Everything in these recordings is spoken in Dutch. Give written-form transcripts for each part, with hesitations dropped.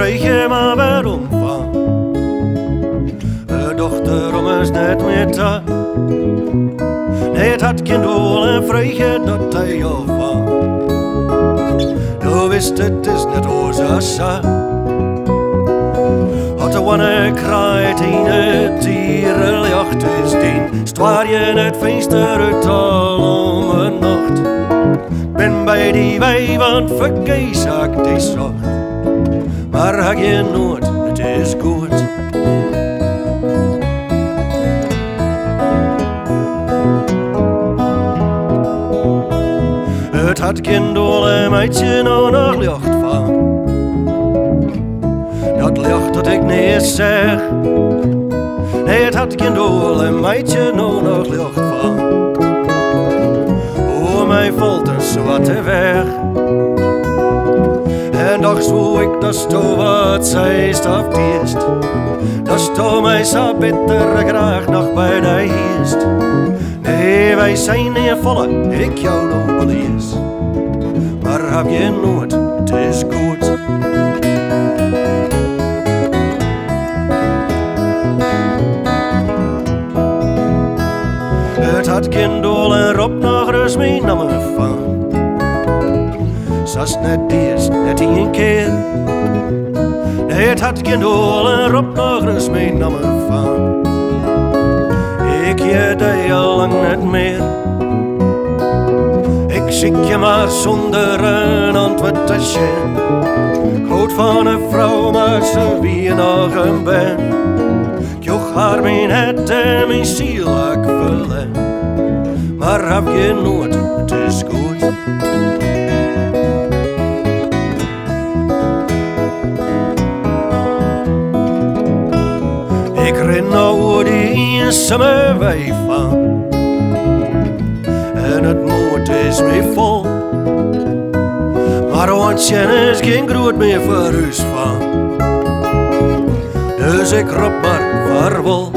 vreeg je maar waarom van. De dochter om is net meer te. Nee, het had geen doel en vreeg je dat hij jou van. Du wist het is net oorzaak. Had de wanne kraait in het dierenjacht is dien. Stwaar je het venster uit al om een nacht. Ben bij die wei, want vergees ik die zacht. Maar hak je nooit, het is goed. Het had geen doel en meidje nou nog licht van. Dat licht dat ik niet zeg. Nee, het had geen doel en meidje nou nog licht van. Oh, mij valt een zwarte weg. En dacht hoe ik dat sto wat zij stap eerst. Dat sto mij zo bitter graag nog bij de eerst. Nee, wij zijn niet volle, ik jou nog belees. Maar heb je nooit, het is goed. Het had geen doel en Rob nog rust mee nam me van. Zas net eerst, net een keer. Nee, het had geen doel en Rob nog rust mee nam me van. Ik je de al lang net meer. Ik zie je maar zonder een antwoord te zien. Ik houd van een vrouw, maar ze wie nog een ben. Ik joeg haar mijn het en mijn ziel ik verlen. Maar heb je nooit, het is goed. Ik ren nou die eenzame wei van. En het moed is mee vol. Maar want is geen groot meer voor huis van. Dus ik roep maar vaarwel.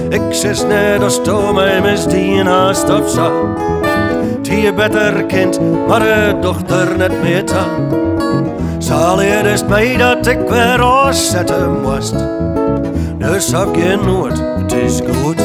Ik zes net als toe mij misdien haast of zo. Die je beter kent, maar de dochter net meer ta. Zal je dus mij dat ik weer afzetten moest. Dus heb je nooit, het is goed.